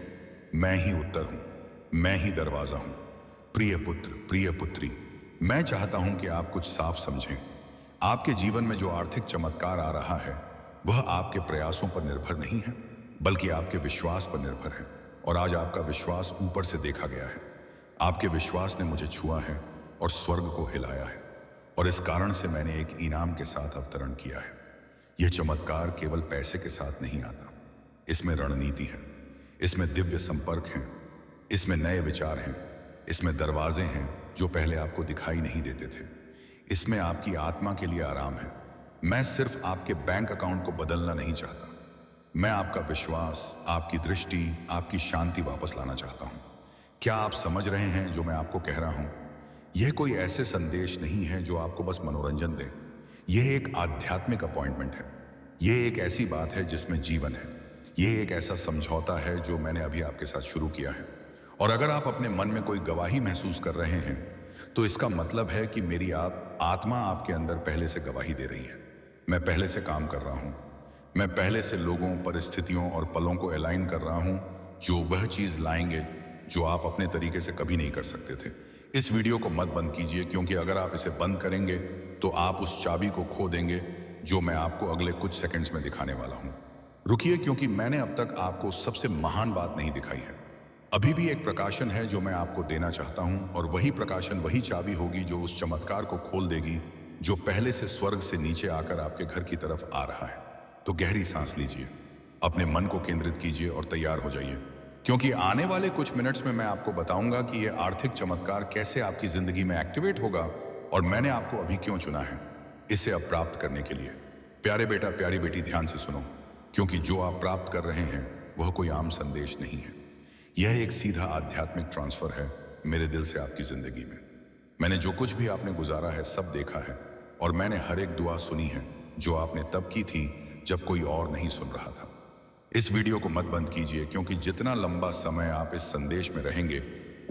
मैं ही उत्तर हूं, मैं ही दरवाजा हूं। प्रिय पुत्र, प्रिय पुत्री, मैं चाहता हूं कि आप कुछ साफ समझें। आपके जीवन में जो आर्थिक चमत्कार आ रहा है वह आपके प्रयासों पर निर्भर नहीं है, बल्कि आपके विश्वास पर निर्भर है। और आज आपका विश्वास ऊपर से देखा गया है। आपके विश्वास ने मुझे छुआ है और स्वर्ग को हिलाया है, और इस कारण से मैंने एक इनाम के साथ अवतरण किया है। यह चमत्कार केवल पैसे के साथ नहीं आता, इसमें रणनीति है, इसमें दिव्य संपर्क हैं, इसमें नए विचार हैं, इसमें दरवाजे हैं जो पहले आपको दिखाई नहीं देते थे, इसमें आपकी आत्मा के लिए आराम है। मैं सिर्फ आपके बैंक अकाउंट को बदलना नहीं चाहता, मैं आपका विश्वास, आपकी दृष्टि, आपकी शांति वापस लाना चाहता हूं। क्या आप समझ रहे हैं जो मैं आपको कह रहा हूं? यह कोई ऐसे संदेश नहीं है जो आपको बस मनोरंजन दे। यह एक आध्यात्मिक अपॉइंटमेंट है। यह एक ऐसी बात है जिसमें जीवन है। यह एक ऐसा समझौता है जो मैंने अभी आपके साथ शुरू किया है। और अगर आप अपने मन में कोई गवाही महसूस कर रहे हैं, तो इसका मतलब है कि मेरी आत्मा आपके अंदर पहले से गवाही दे रही है। मैं पहले से काम कर रहा हूं। मैं पहले से लोगों, परिस्थितियों और पलों को अलाइन कर रहा हूं जो वह चीज लाएंगे जो आप अपने तरीके से कभी नहीं कर सकते थे। इस वीडियो को मत बंद कीजिए, क्योंकि अगर आप इसे बंद करेंगे तो आप उस चाबी को खो देंगे जो मैं आपको अगले कुछ सेकंड्स में दिखाने वाला हूं। रुकिए, क्योंकि मैंने अब तक आपको सबसे महान बात नहीं दिखाई है। अभी भी एक प्रकाशन है जो मैं आपको देना चाहता हूं, और वही प्रकाशन, वही चाबी होगी जो उस चमत्कार को खोल देगी जो पहले से स्वर्ग से नीचे आकर आपके घर की तरफ आ रहा है। तो गहरी सांस लीजिए, अपने मन को केंद्रित कीजिए और तैयार हो जाइए, क्योंकि आने वाले कुछ मिनट्स में मैं आपको बताऊंगा कि यह आर्थिक चमत्कार कैसे आपकी जिंदगी में एक्टिवेट होगा और मैंने आपको अभी क्यों चुना है इसे अब प्राप्त करने के लिए। प्यारे बेटा, प्यारी बेटी, ध्यान से सुनो, क्योंकि जो आप प्राप्त कर रहे हैं वह कोई आम संदेश नहीं है। यह एक सीधा आध्यात्मिक ट्रांसफर है मेरे दिल से आपकी जिंदगी में। मैंने जो कुछ भी आपने गुजारा है सब देखा है, और मैंने हर एक दुआ सुनी है जो आपने तब की थी जब कोई और नहीं सुन रहा था। इस वीडियो को मत बंद कीजिए, क्योंकि जितना लंबा समय आप इस संदेश में रहेंगे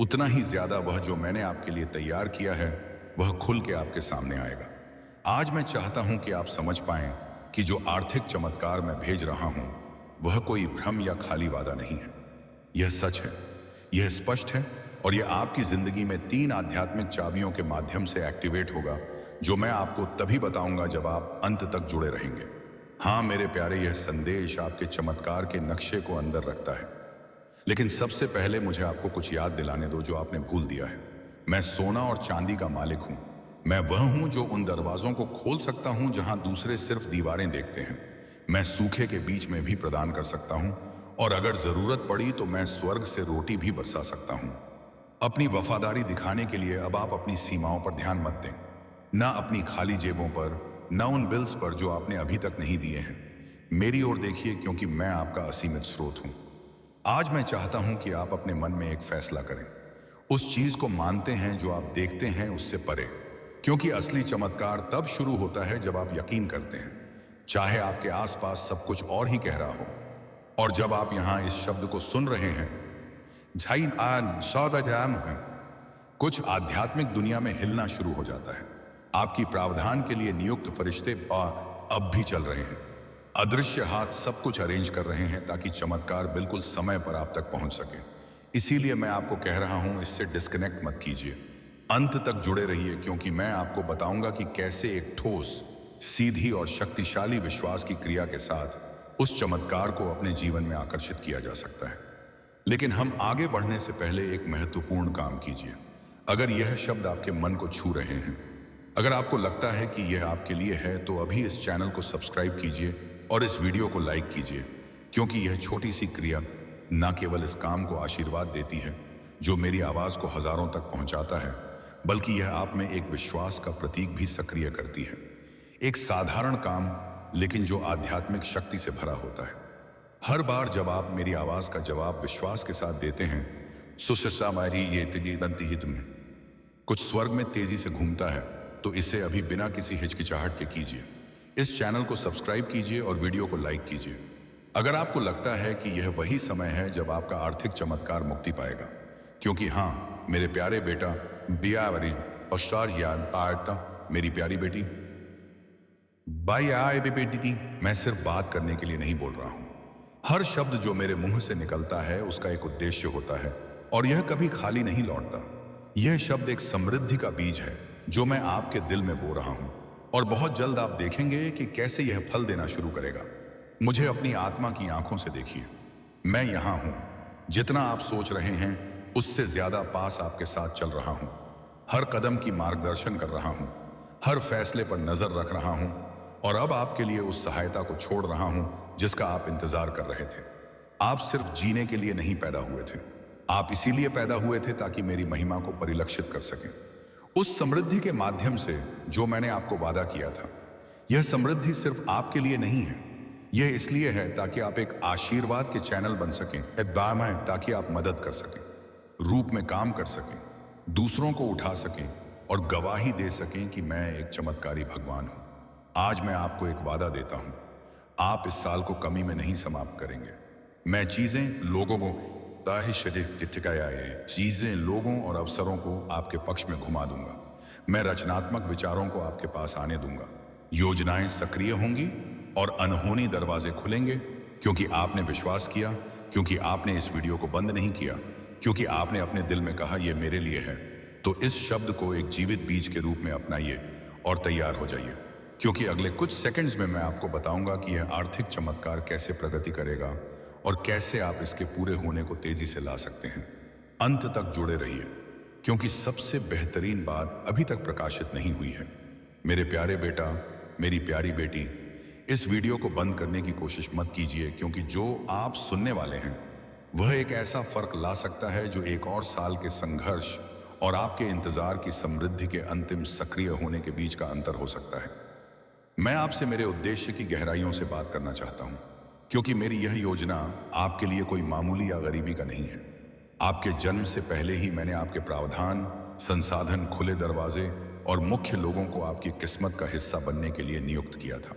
उतना ही ज्यादा वह जो मैंने आपके लिए तैयार किया है वह खुल के आपके सामने आएगा। आज मैं चाहता हूं कि आप समझ पाएं कि जो आर्थिक चमत्कार मैं भेज रहा हूं वह कोई भ्रम या खाली वादा नहीं है। यह सच है, यह स्पष्ट है, और यह आपकी जिंदगी में 3 आध्यात्मिक चाबियों के माध्यम से एक्टिवेट होगा जो मैं आपको तभी बताऊंगा जब आप अंत तक जुड़े रहेंगे। हाँ मेरे प्यारे, यह संदेश आपके चमत्कार के नक्शे को अंदर रखता है। लेकिन सबसे पहले मुझे आपको कुछ याद दिलाने दो जो आपने भूल दिया है। मैं सोना और चांदी का मालिक हूं। मैं वह हूं जो उन दरवाजों को खोल सकता हूं जहां दूसरे सिर्फ दीवारें देखते हैं। मैं सूखे के बीच में भी प्रदान कर सकता हूं, और अगर जरूरत पड़ी तो मैं स्वर्ग से रोटी भी बरसा सकता हूं। अपनी वफादारी दिखाने के लिए अब आप अपनी सीमाओं पर ध्यान मत दें, ना अपनी खाली जेबों पर, न उन बिल्स पर जो आपने अभी तक नहीं दिए हैं। मेरी ओर देखिए, क्योंकि मैं आपका असीमित स्रोत हूं। आज मैं चाहता हूं कि आप अपने मन में एक फैसला करें। उस चीज को मानते हैं जो आप देखते हैं उससे परे, क्योंकि असली चमत्कार तब शुरू होता है जब आप यकीन करते हैं, चाहे आपके आसपास सब कुछ और ही कह रहा हो। और जब आप यहां इस शब्द को सुन रहे हैं, कुछ आध्यात्मिक दुनिया में हिलना शुरू हो जाता है। आपकी प्रावधान के लिए नियुक्त फरिश्ते अब भी चल रहे हैं। अदृश्य हाथ सब कुछ अरेंज कर रहे हैं ताकि चमत्कार बिल्कुल समय पर आप तक पहुंच सके। इसीलिए मैं आपको कह रहा हूं, इससे डिस्कनेक्ट मत कीजिए, अंत तक जुड़े रहिए, क्योंकि मैं आपको बताऊंगा कि कैसे एक ठोस, सीधी और शक्तिशाली विश्वास की क्रिया के साथ उस चमत्कार को अपने जीवन में आकर्षित किया जा सकता है। लेकिन हम आगे बढ़ने से पहले एक महत्वपूर्ण काम कीजिए। अगर यह शब्द आपके मन को छू रहे हैं, अगर आपको लगता है कि यह आपके लिए है, तो अभी इस चैनल को सब्सक्राइब कीजिए और इस वीडियो को लाइक कीजिए, क्योंकि यह छोटी सी क्रिया न केवल इस काम को आशीर्वाद देती है जो मेरी आवाज को हजारों तक पहुंचाता है, बल्कि यह आप में एक विश्वास का प्रतीक भी सक्रिय करती है। एक साधारण काम, लेकिन जो आध्यात्मिक शक्ति से भरा होता है। हर बार जब आप मेरी आवाज का जवाब विश्वास के साथ देते हैं, कुछ स्वर्ग में तेजी से घूमता है। तो इसे अभी बिना किसी हिचकिचाहट के कीजिए। इस चैनल को सब्सक्राइब कीजिए और वीडियो को लाइक कीजिए। अगर आपको लगता है कि यह वही समय है जब आपका आर्थिक चमत्कार मुक्ति पाएगा, क्योंकि हाँ मेरे प्यारे बेटा, मेरी प्यारी बेटी, बेटी, मैं सिर्फ बात करने के लिए नहीं बोल रहा हूं। हर शब्द जो मेरे मुंह से निकलता है उसका एक उद्देश्य होता है, और यह कभी खाली नहीं लौटता। यह शब्द एक समृद्धि का बीज है जो मैं आपके दिल में बो रहा हूं, और बहुत जल्द आप देखेंगे कि कैसे यह फल देना शुरू करेगा। मुझे अपनी आत्मा की आंखों से देखिए, मैं यहां हूं। जितना आप सोच रहे हैं उससे ज्यादा पास आपके साथ चल रहा हूं। हर कदम की मार्गदर्शन कर रहा हूं, हर फैसले पर नजर रख रहा हूं, और अब आपके लिए उस सहायता को छोड़ रहा हूं जिसका आप इंतजार कर रहे थे। आप सिर्फ जीने के लिए नहीं पैदा हुए थे, आप इसीलिए पैदा हुए थे ताकि मेरी महिमा को परिलक्षित कर सकें। उस समृद्धि के माध्यम से जो मैंने आपको वादा किया था। यह समृद्धि सिर्फ आपके लिए नहीं है, यह इसलिए है ताकि आप एक आशीर्वाद के चैनल बन सकें, ताकि आप मदद कर सकें, रूप में काम कर सकें, दूसरों को उठा सकें और गवाही दे सकें कि मैं एक चमत्कारी भगवान हूं। आज मैं आपको एक वादा देता हूं, आप इस साल को कमी में नहीं समाप्त करेंगे। मैं चीजें, लोगों को, चीजें, लोगों और अवसरों को आपके पक्ष में घुमा दूंगा। मैं रचनात्मक विचारों को आपके पास आने दूंगा। योजनाएं सक्रिय होंगी और अनहोनी दरवाजे खुलेंगे क्योंकि आपने विश्वास किया, क्योंकि आपने इस वीडियो को बंद नहीं किया, क्योंकि आपने अपने दिल में कहा यह मेरे लिए है। तो इस शब्द को एक जीवित बीज के रूप में अपनाइए और तैयार हो जाइए, क्योंकि अगले कुछ सेकंड्स में मैं आपको बताऊंगा कि यह आर्थिक चमत्कार कैसे प्रगति करेगा और कैसे आप इसके पूरे होने को तेजी से ला सकते हैं। अंत तक जुड़े रहिए, क्योंकि सबसे बेहतरीन बात अभी तक प्रकाशित नहीं हुई है। मेरे प्यारे बेटा, मेरी प्यारी बेटी, इस वीडियो को बंद करने की कोशिश मत कीजिए, क्योंकि जो आप सुनने वाले हैं वह एक ऐसा फर्क ला सकता है जो एक और साल के संघर्ष और आपके इंतजार की समृद्धि के अंतिम सक्रिय होने के बीच का अंतर हो सकता है। मैं आपसे मेरे उद्देश्य की गहराइयों से बात करना चाहता हूं, क्योंकि मेरी यह योजना आपके लिए कोई मामूली या गरीबी का नहीं है। आपके जन्म से पहले ही मैंने आपके प्रावधान, संसाधन, खुले दरवाजे और मुख्य लोगों को आपकी किस्मत का हिस्सा बनने के लिए नियुक्त किया था।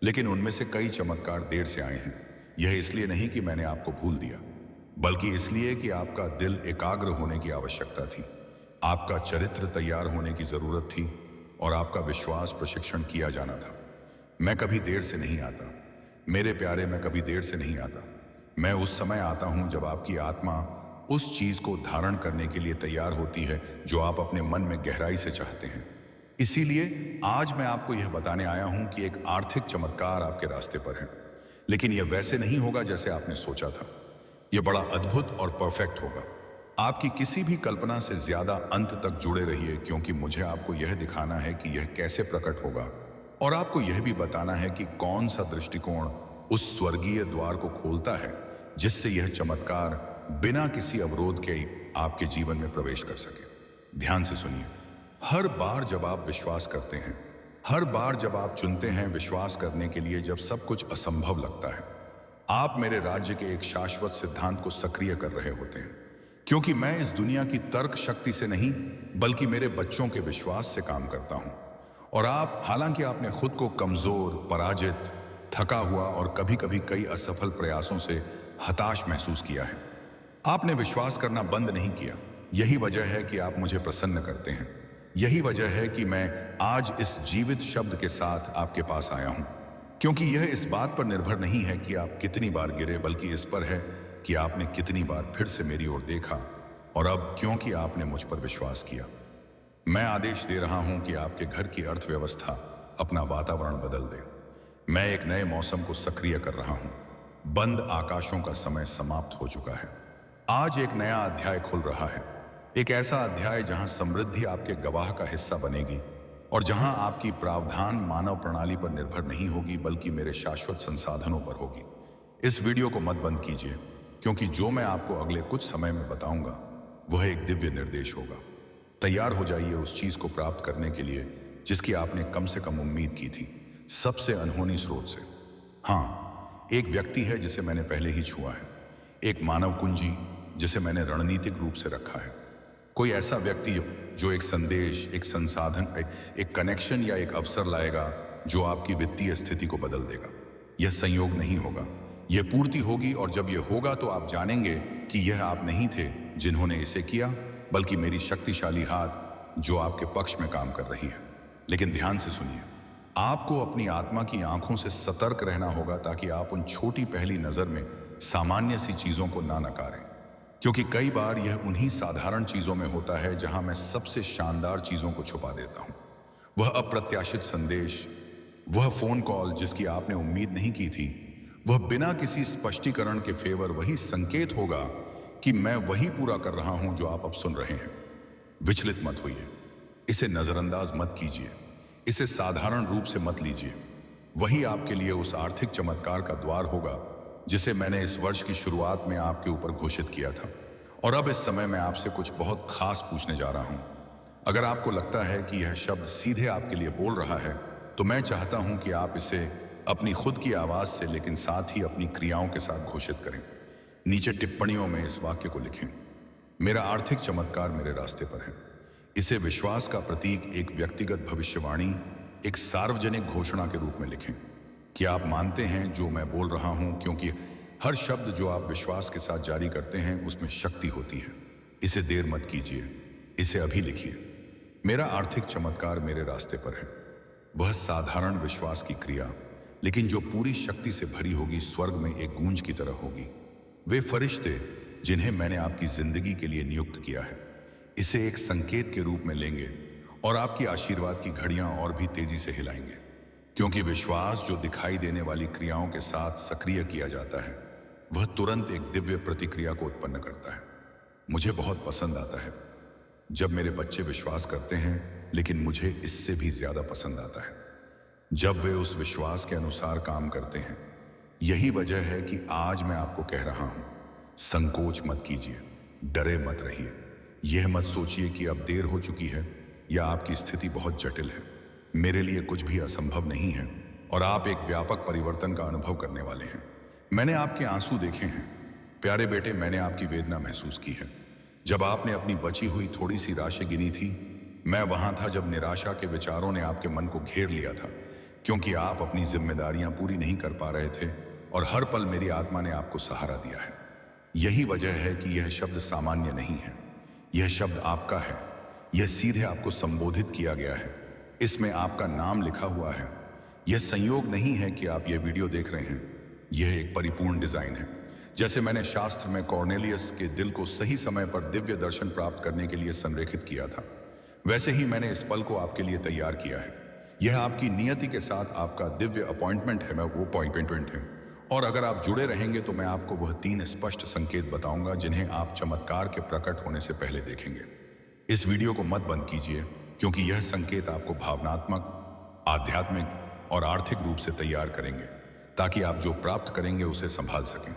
लेकिन उनमें से कई चमत्कार देर से आए हैं। यह इसलिए नहीं कि मैंने आपको भूल दिया, बल्कि इसलिए कि आपका दिल एकाग्र होने की आवश्यकता थी, आपका चरित्र तैयार होने की जरूरत थी और आपका विश्वास प्रशिक्षण किया जाना था। मैं कभी देर से नहीं आता मेरे प्यारे, मैं कभी देर से नहीं आता। मैं उस समय आता हूं जब आपकी आत्मा उस चीज को धारण करने के लिए तैयार होती है जो आप अपने मन में गहराई से चाहते हैं। इसीलिए आज मैं आपको यह बताने आया हूं कि एक आर्थिक चमत्कार आपके रास्ते पर है, लेकिन यह वैसे नहीं होगा जैसे आपने सोचा था। यह बड़ा अद्भुत और परफेक्ट होगा। आपकी किसी भी कल्पना से ज्यादा अंत तक जुड़े रहिए, क्योंकि मुझे आपको यह दिखाना है कि यह कैसे प्रकट होगा और आपको यह भी बताना है कि कौन सा दृष्टिकोण उस स्वर्गीय द्वार को खोलता है जिससे यह चमत्कार बिना किसी अवरोध के आपके जीवन में प्रवेश कर सके। ध्यान से सुनिए। हर बार जब आप विश्वास करते हैं, हर बार जब आप चुनते हैं विश्वास करने के लिए जब सब कुछ असंभव लगता है, आप मेरे राज्य के एक शाश्वत सिद्धांत को सक्रिय कर रहे होते हैं। क्योंकि मैं इस दुनिया की तर्क शक्ति से नहीं, बल्कि मेरे बच्चों के विश्वास से काम करता हूं। और आप, हालांकि आपने खुद को कमजोर, पराजित, थका हुआ और कभी कभी कई असफल प्रयासों से हताश महसूस किया है, आपने विश्वास करना बंद नहीं किया। यही वजह है कि आप मुझे प्रसन्न करते हैं। यही वजह है कि मैं आज इस जीवित शब्द के साथ आपके पास आया हूं, क्योंकि यह इस बात पर निर्भर नहीं है कि आप कितनी बार गिरे, बल्कि इस पर है कि आपने कितनी बार फिर से मेरी ओर देखा और अब क्योंकि आपने मुझ पर विश्वास किया। मैं आदेश दे रहा हूं कि आपके घर की अर्थव्यवस्था अपना वातावरण बदल दे। मैं एक नए मौसम को सक्रिय कर रहा हूं। बंद आकाशों का समय समाप्त हो चुका है। आज एक नया अध्याय खुल रहा है, एक ऐसा अध्याय जहां समृद्धि आपके गवाह का हिस्सा बनेगी और जहां आपकी प्रावधान मानव प्रणाली पर निर्भर नहीं होगी, बल्कि मेरे शाश्वत संसाधनों पर होगी। इस वीडियो को मत बंद कीजिए, क्योंकि जो मैं आपको अगले कुछ समय में बताऊंगा वह एक दिव्य निर्देश होगा। तैयार हो जाइए उस चीज को प्राप्त करने के लिए जिसकी आपने कम से कम उम्मीद की थी, सबसे अनहोनी स्रोत से। हाँ, एक व्यक्ति है जिसे मैंने पहले ही छुआ है, एक मानव कुंजी जिसे मैंने रणनीतिक रूप से रखा है। कोई ऐसा व्यक्ति जो एक संदेश, एक संसाधन, एक कनेक्शन या एक अवसर लाएगा जो आपकी वित्तीय स्थिति को बदल देगा। यह संयोग नहीं होगा, यह पूर्ति होगी। और जब यह होगा तो आप जानेंगे कि यह आप नहीं थे जिन्होंने इसे किया, बल्कि मेरी शक्तिशाली हाथ जो आपके पक्ष में काम कर रही है। लेकिन ध्यान से सुनिए, आपको अपनी आत्मा की आंखों से सतर्क रहना होगा ताकि आप उन छोटी पहली नजर में सामान्य सी चीजों को ना नकारें, क्योंकि कई बार यह उन्हीं साधारण चीजों में होता है जहां मैं सबसे शानदार चीजों को छुपा देता हूं। वह अप्रत्याशित संदेश, वह फोन कॉल जिसकी आपने उम्मीद नहीं की थी, वह बिना किसी स्पष्टीकरण के फेवर वही संकेत होगा कि मैं वही पूरा कर रहा हूं जो आप अब सुन रहे हैं। विचलित मत होइए, इसे नजरअंदाज मत कीजिए, इसे साधारण रूप से मत लीजिए। वही आपके लिए उस आर्थिक चमत्कार का द्वार होगा जिसे मैंने इस वर्ष की शुरुआत में आपके ऊपर घोषित किया था। और अब इस समय मैं आपसे कुछ बहुत खास पूछने जा रहा हूं। अगर आपको लगता है कि यह शब्द सीधे आपके लिए बोल रहा है, तो मैं चाहता हूं कि आप इसे अपनी खुद की आवाज से, लेकिन साथ ही अपनी क्रियाओं के साथ घोषित करें। नीचे टिप्पणियों में इस वाक्य को लिखें, मेरा आर्थिक चमत्कार मेरे रास्ते पर है। इसे विश्वास का प्रतीक, एक व्यक्तिगत भविष्यवाणी, एक सार्वजनिक घोषणा के रूप में लिखें। क्या आप मानते हैं जो मैं बोल रहा हूं? क्योंकि हर शब्द जो आप विश्वास के साथ जारी करते हैं उसमें शक्ति होती है। इसे देर मत कीजिए, इसे अभी लिखिए। मेरा आर्थिक चमत्कार मेरे रास्ते पर है। वह साधारण विश्वास की क्रिया लेकिन जो पूरी शक्ति से भरी होगी, स्वर्ग में एक गूंज की तरह होगी। वे फरिश्ते जिन्हें मैंने आपकी जिंदगी के लिए नियुक्त किया है, इसे एक संकेत के रूप में लेंगे और आपकी आशीर्वाद की घड़ियां और भी तेजी से हिलाएंगे। क्योंकि विश्वास जो दिखाई देने वाली क्रियाओं के साथ सक्रिय किया जाता है, वह तुरंत एक दिव्य प्रतिक्रिया को उत्पन्न करता है। मुझे बहुत पसंद आता है जब मेरे बच्चे विश्वास करते हैं, लेकिन मुझे इससे भी ज्यादा पसंद आता है जब वे उस विश्वास के अनुसार काम करते हैं। यही वजह है कि आज मैं आपको कह रहा हूं, संकोच मत कीजिए, डरे मत रहिए। यह मत सोचिए कि अब देर हो चुकी है या आपकी स्थिति बहुत जटिल है। मेरे लिए कुछ भी असंभव नहीं है और आप एक व्यापक परिवर्तन का अनुभव करने वाले हैं। मैंने आपके आंसू देखे हैं प्यारे बेटे, मैंने आपकी वेदना महसूस की है। जब आपने अपनी बची हुई थोड़ी सी राशि गिनी थी, मैं वहां था जब निराशा के विचारों ने आपके मन को घेर लिया था, क्योंकि आप अपनी जिम्मेदारियां पूरी नहीं कर पा रहे थे और हर पल मेरी आत्मा ने आपको सहारा दिया है। यही वजह है कि यह शब्द सामान्य नहीं है, यह शब्द आपका है। यह सीधे आपको संबोधित किया गया है, इसमें आपका नाम लिखा हुआ है। यह संयोग नहीं है कि आप यह वीडियो देख रहे हैं, यह एक परिपूर्ण डिजाइन है। जैसे मैंने शास्त्र में कॉर्नेलियस के दिल को सही समय पर दिव्य दर्शन प्राप्त करने के लिए संरेखित किया था, वैसे ही मैंने इस पल को आपके लिए तैयार किया है। यह आपकी नियति के साथ आपका दिव्य अपॉइंटमेंट है, मैं वो अपॉइंटमेंट है। और अगर आप जुड़े रहेंगे तो मैं आपको वह 3 स्पष्ट संकेत बताऊंगा जिन्हें आप चमत्कार के प्रकट होने से पहले देखेंगे। इस वीडियो को मत बंद कीजिए, क्योंकि यह संकेत आपको भावनात्मक, आध्यात्मिक और आर्थिक रूप से तैयार करेंगे, ताकि आप जो प्राप्त करेंगे उसे संभाल सकें।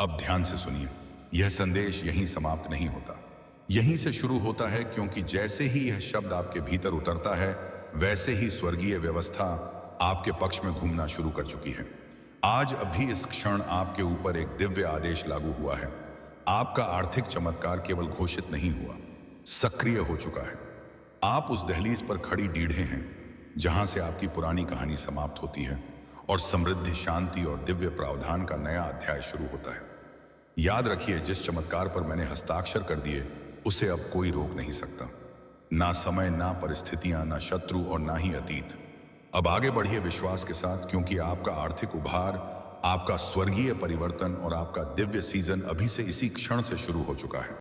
अब ध्यान से सुनिए, यह संदेश यहीं समाप्त नहीं होता, यहीं से शुरू होता है। क्योंकि जैसे ही यह शब्द आपके भीतर उतरता है, वैसे ही स्वर्गीय व्यवस्था आपके पक्ष में घूमना शुरू कर चुकी है। आज अभी इस क्षण आपके ऊपर एक दिव्य आदेश लागू हुआ है। आपका आर्थिक चमत्कार केवल घोषित नहीं हुआ, सक्रिय हो चुका है। आप उस दहलीज पर खड़ी डीढ़े हैं जहां से आपकी पुरानी कहानी समाप्त होती है और समृद्धि, शांति और दिव्य प्रावधान का नया अध्याय शुरू होता है। याद रखिए, जिस चमत्कार पर मैंने हस्ताक्षर कर दिए, उसे अब कोई रोक नहीं सकता। ना समय, ना परिस्थितियां, ना शत्रु और ना ही अतीत। अब आगे बढ़िए विश्वास के साथ, क्योंकि आपका आर्थिक उभार, आपका स्वर्गीय परिवर्तन और आपका दिव्य सीजन अभी से इसी क्षण से शुरू हो चुका है।